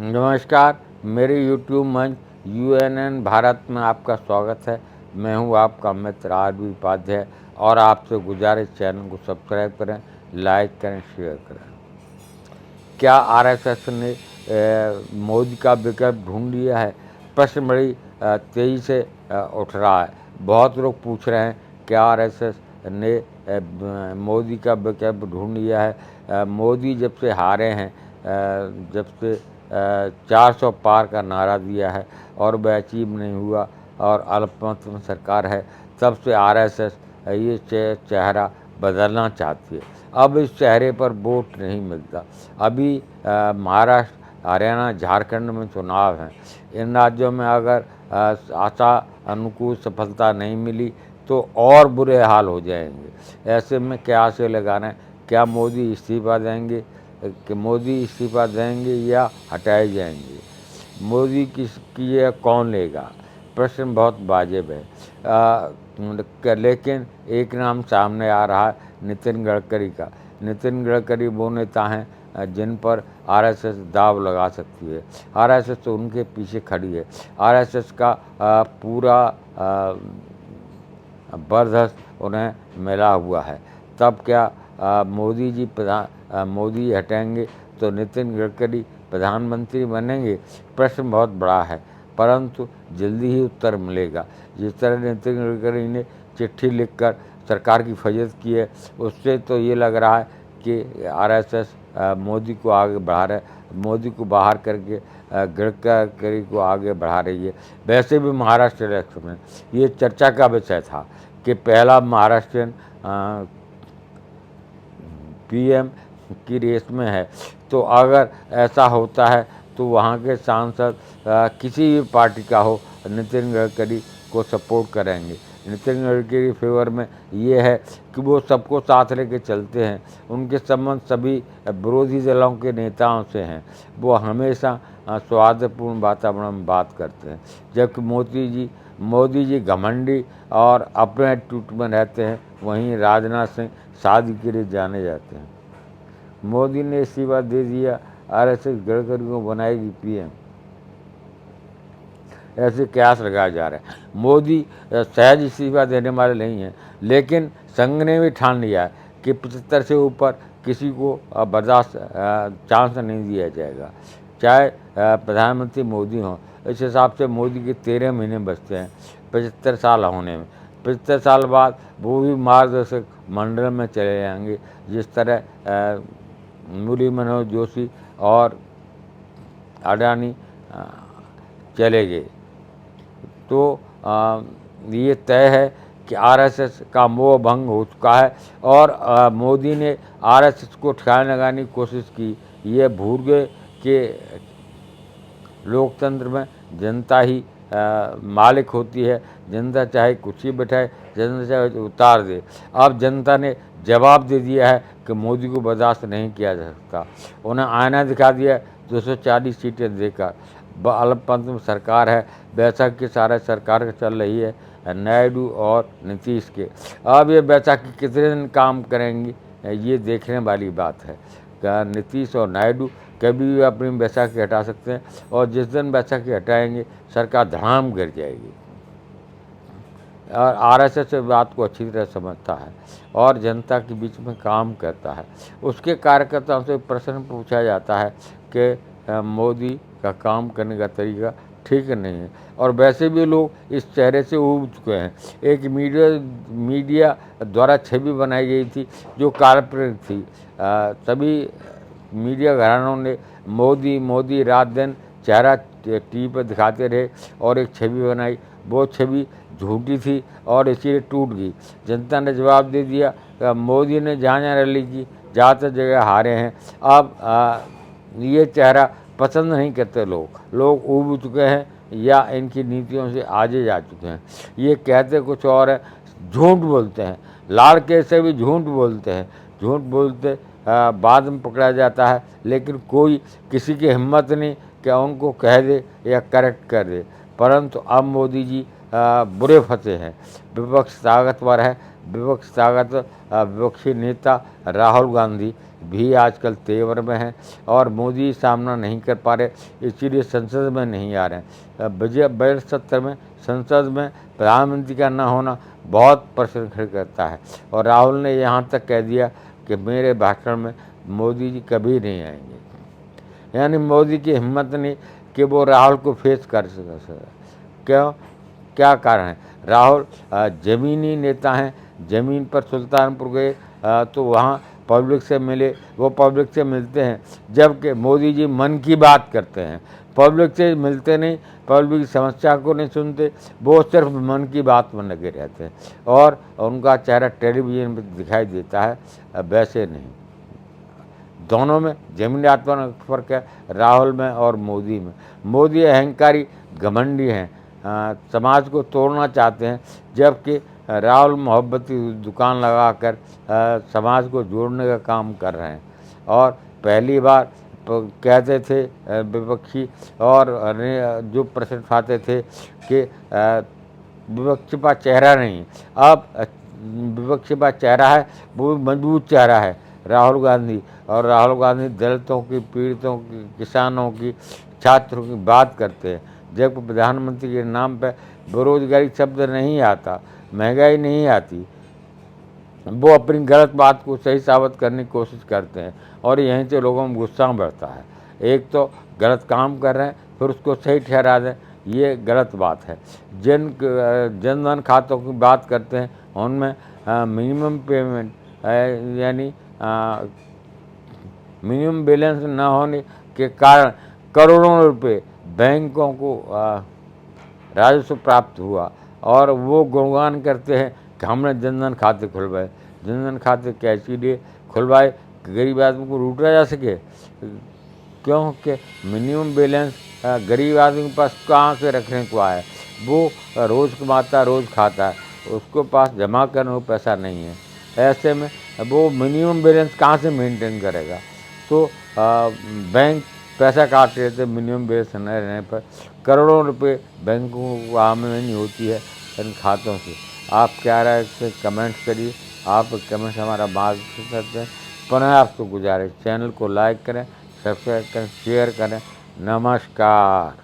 नमस्कार, मेरे यूट्यूब मंच यूएनएन भारत में आपका स्वागत है। मैं हूं आपका मित्र आर.बी. उपाध्याय और आपसे गुजारिश चैनल को सब्सक्राइब करें, लाइक करें, शेयर करें। क्या आरएसएस ने मोदी का विकल्प ढूंढ लिया है? प्रश्न बड़ी तेज़ी से उठ रहा है। बहुत लोग पूछ रहे हैं क्या आरएसएस ने मोदी का विकल्प ढूंढ लिया है। मोदी जब से हारे हैं, जब से 400 पार का नारा दिया है और वह अचीव नहीं हुआ और अल्पमत में सरकार है, तब से आरएसएस ये चेहरा बदलना चाहती है। अब इस चेहरे पर वोट नहीं मिलता। अभी महाराष्ट्र, हरियाणा, झारखंड में चुनाव हैं। इन राज्यों में अगर आशा अनुकूल सफलता नहीं मिली तो और बुरे हाल हो जाएंगे। ऐसे में क्या आशे लगाना है? क्या मोदी इस्तीफा देंगे कि मोदी इस्तीफा देंगे या हटाए जाएंगे? मोदी की ये कौन लेगा? प्रश्न बहुत वाजिब है। लेकिन एक नाम सामने आ रहा है, नितिन गडकरी का। नितिन गडकरी वो नेता हैं जिन पर आरएसएस दाव लगा सकती है। आरएसएस तो उनके पीछे खड़ी है। आरएसएस का पूरा बर्दस्त उन्हें मिला हुआ है। तब क्या मोदी जी मोदी हटेंगे तो नितिन गडकरी प्रधानमंत्री बनेंगे? प्रश्न बहुत बड़ा है, परंतु जल्दी ही उत्तर मिलेगा। जिस तरह नितिन गडकरी ने चिट्ठी लिखकर सरकार की फजीहत की है, उससे तो ये लग रहा है कि आरएसएस मोदी को आगे बढ़ा रहे, मोदी को बाहर करके गडकरी को आगे बढ़ा रही है। वैसे भी महाराष्ट्र इलेक्शन में ये चर्चा का विषय था कि पहला महाराष्ट्रियन पीएम की रेस में है। तो अगर ऐसा होता है तो वहाँ के सांसद किसी भी पार्टी का हो, नितिन गडकरी को सपोर्ट करेंगे। नितिन गडकरी के फेवर में ये है कि वो सबको साथ लेके चलते हैं। उनके संबंध सभी विरोधी दलों के नेताओं से हैं। वो हमेशा सौहार्दपूर्ण वातावरण में बात करते हैं, जबकि मोदी जी घमंडी और अपने टूट में रहते हैं। वहीं राजनाथ सिंह शादी के लिए जाने जाते हैं। मोदी ने इस्तीफा दे दिया, आरएसएस गडकरी को बनाएगी पीएम, ऐसे कयास लगाया जा रहा है। मोदी सहज इस्तीफा देने वाले नहीं हैं, लेकिन संघ ने भी ठान लिया है कि 75 से ऊपर किसी को बर्दाश्त चांस नहीं दिया जाएगा, चाहे प्रधानमंत्री मोदी हों। इस हिसाब से मोदी के 13 महीने बचते हैं 75 साल होने में। 75 साल बाद वो भी मार्गदर्शक मंडल में चले जाएंगे, जिस तरह मुरली मनोहर जोशी और अडानी चले गए। तो ये तय है कि आरएसएस का मोह भंग हो चुका है और मोदी ने आरएसएस को ठिकाने लगाने की कोशिश की। ये भूल गए कि लोकतंत्र में जनता ही मालिक होती है। जनता चाहे कुर्सी बैठाए, जनता चाहे उतार दे। अब जनता ने जवाब दे दिया है कि मोदी को बर्दाश्त नहीं किया जा सकता। उन्हें आईना दिखा दिया 240 सीटें देकर। अल्पमत में सरकार है, बैसाखी सारा सरकार चल रही है नायडू और नीतीश के। अब ये बैसाखी कितने दिन काम करेंगी, ये देखने वाली बात है। क्या नीतीश और नायडू कभी भी अपनी बैसाखी हटा सकते हैं, और जिस दिन बैसाखी हटाएंगे सरकार धड़ाम गिर जाएगी। और आरएसएस इस बात को अच्छी तरह समझता है और जनता के बीच में काम करता है। उसके कार्यकर्ताओं से प्रश्न पूछा जाता है कि मोदी का काम करने का तरीका ठीक नहीं है, और वैसे भी लोग इस चेहरे से उब चुके हैं। एक मीडिया द्वारा छवि बनाई गई थी जो काल्पनिक थी। सभी मीडिया घरानों ने मोदी रात दिन चेहरा टीवी पर दिखाते रहे और एक छवि बनाई। वो छवि झूठी थी और इसीलिए टूट गई। जनता ने जवाब दे दिया। मोदी ने जहाँ जहाँ रैली की, ज़्यादातर जगह हारे हैं। अब ये चेहरा पसंद नहीं करते लोग उब चुके हैं या इनकी नीतियों से आगे जा चुके हैं। ये कहते कुछ और है, झूठ बोलते हैं। लाड़के से भी झूठ बोलते हैं। झूठ बोलते बाद में पकड़ा जाता है, लेकिन कोई किसी की हिम्मत नहीं कि उनको कह दे या करेक्ट कर दे। परंतु अब मोदी जी बुरे फंसे हैं। विपक्ष ताकतवर है। विपक्षी नेता राहुल गांधी भी आजकल तेवर में हैं और मोदी सामना नहीं कर पा रहे, इसीलिए संसद में नहीं आ रहे हैं। बजट सत्र में संसद में प्रधानमंत्री का न होना बहुत प्रश्न खड़े करता है और राहुल ने यहाँ तक कह दिया कि मेरे भाषण में मोदी जी कभी नहीं आएंगे। यानी मोदी की हिम्मत नहीं कि वो राहुल को फेस कर सके। क्यों, क्या कारण है? राहुल ज़मीनी नेता हैं, ज़मीन पर सुल्तानपुर गए तो वहाँ पब्लिक से मिले, वो पब्लिक से मिलते हैं, जबकि मोदी जी मन की बात करते हैं, पब्लिक से मिलते नहीं, पब्लिक की समस्या को नहीं सुनते, वो सिर्फ मन की बात में लगे रहते हैं और उनका चेहरा टेलीविज़न पर दिखाई देता है, वैसे नहीं। दोनों में जमीनी आसमान का फर्क है, राहुल में और मोदी में। मोदी अहंकारी घमंडी हैं, समाज को तोड़ना चाहते हैं, जबकि राहुल मोहब्बत की दुकान लगाकर समाज को जोड़ने का काम कर रहे हैं। और पहली बार कहते थे विपक्षी और जो प्रश्न उठाते थे कि विपक्ष का चेहरा नहीं, अब विपक्ष का चेहरा है, वो मजबूत चेहरा है राहुल गांधी। और राहुल गांधी दलितों की, पीड़ितों की, किसानों की, छात्रों की बात करते हैं, जब प्रधानमंत्री के नाम पर बेरोजगारी शब्द नहीं आता, महंगाई नहीं आती। वो अपनी गलत बात को सही साबित करने की कोशिश करते हैं और यहीं से लोगों में गुस्सा बढ़ता है। एक तो गलत काम कर रहे हैं फिर उसको सही ठहरा दें, ये गलत बात है। जन धन खातों की बात करते हैं, उनमें मिनिमम पेमेंट यानी मिनिमम बैलेंस न होने के कारण करोड़ों रुपए बैंकों को राजस्व प्राप्त हुआ और वो गुणगान करते हैं कि हमने जनधन खाते खुलवाए। जनधन खाते कैसे लिए खुलवाए कि गरीब आदमी को लूटा जा सके? क्योंकि मिनिमम बैलेंस गरीब आदमी के पास कहाँ से रखने को आया? वो रोज़ कमाता रोज़ खाता है, उसके पास जमा करने को पैसा नहीं है। ऐसे में वो मिनिमम बैलेंस कहाँ से मेंटेन करेगा? तो बैंक पैसा काट रहे थे मिनिमम बैलेंस न रहने पर। करोड़ों रुपए बैंकों को आमदनी होती है इन खातों से। आप क्या राय से कमेंट करिए, आप कमेंट हमारा मार्गदर्शन करते हैं। पुनः आपको गुजारिश, चैनल को लाइक करें, सब्सक्राइब करें, शेयर करें। नमस्कार।